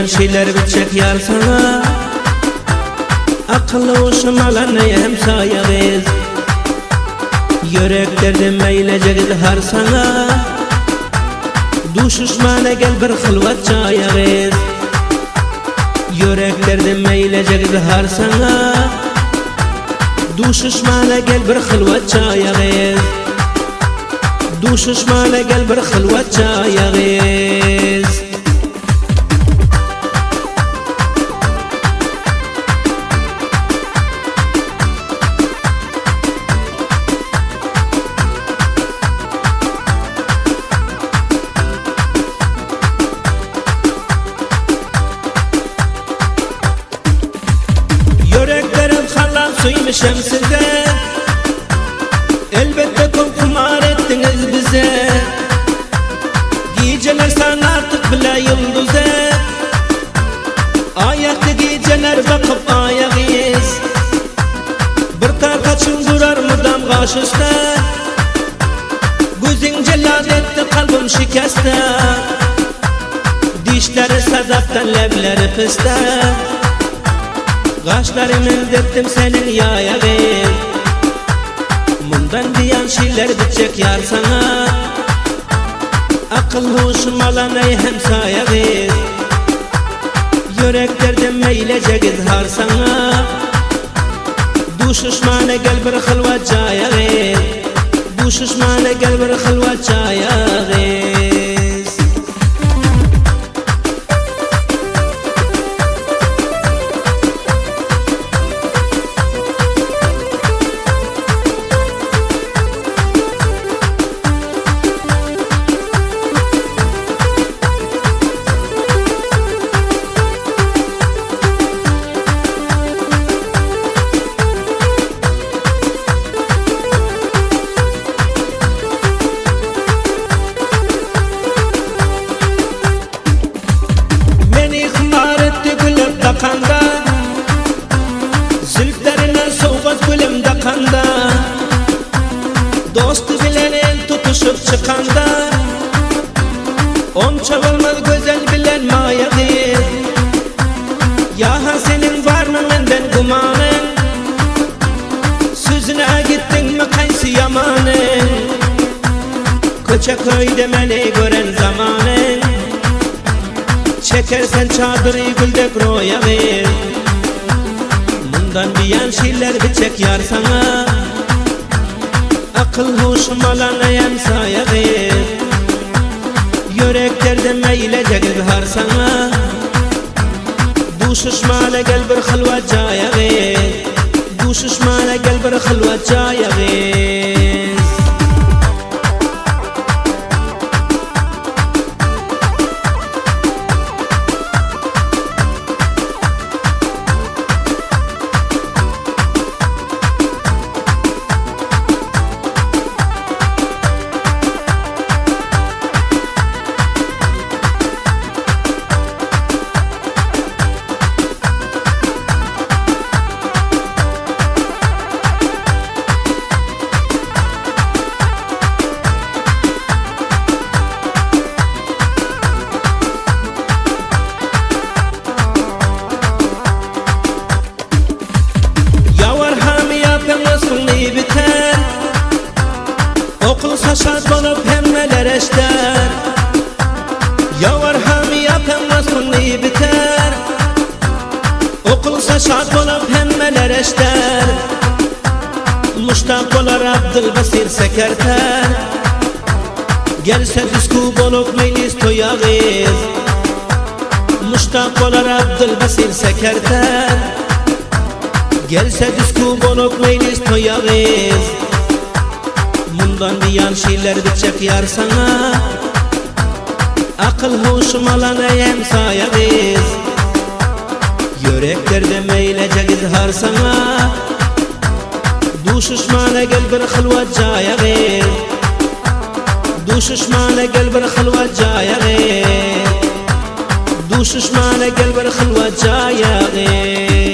diyen şeyler bitecek yar sana. Akıllı olsun alanı hem sayarız. Yüreklerden meylecek izhar sana. Düşüşmana gel bir hılvat çayarız. Yüreklerden meylecek izhar sana. Düşüşmana gel bir hılvat çayarız. Düşüşmana gel bir hılvat çayarız. Yüreklerim halal suymuş size. Elbette kumar ettiniz bize. Geceler sana artık bile yıldızı. Ayakta geceler bakıp ayağıyız. Bir tarkaçın durar mıdam karşısta. Gözün cellat etti kalbim şikeste. Dişleri sadaktan lebleri piste. Kaşlarımı dettim senin yayağın. Bundan diyen şeyler bitecek yar sana. Akıllı olsun alanayı hem sayarız. Yüreklerden meylecek izhar sana. Düşüşmana gel bir hılvat çayarız. Düşüşmana gel bir hılvat çayarız. Zülflerine soğuk gülüm dakanda. Dostu bilenin tutuşup çıkanda. On çavalmaz güzel bilen mayadır. Yaha senin var mı benden gumanın? Sözüne gittin mi kaysı yamanın? Koça köyde beni gören zamanın. Çekersen çadırı güldek roya ver. Bundan diyen şeyler bitecek yar sana. Akıl hoşum alana hem sayarız. Yüreklerden meylecek izhar sana. Düşüşmana gel bir hılvat çayarız. Düşüşmana gel bir hılvat çayarız. Biter. Okulsa şart olup hemmeler eşler. Yavar hami yapamaz konu biter. Okulsa şart olup hemmeler eşler. Muştak olar Abdülbasir sekerter. Gelse disku bolup meylis toyağız. Muştak olar Abdülbasir sekerter. Gelse disku bolup meylis toyağız. Bundan diyen şeyler bitecek yar sana. Akıl hoşum alana hem sayarız. Yüreklerde meylecek izhar sana. Düşüşmana gel bir hılvat çayarız. Düşüşmana gel bir hılvat çayarız. Düşüşmana gel bir hılvat çayarız.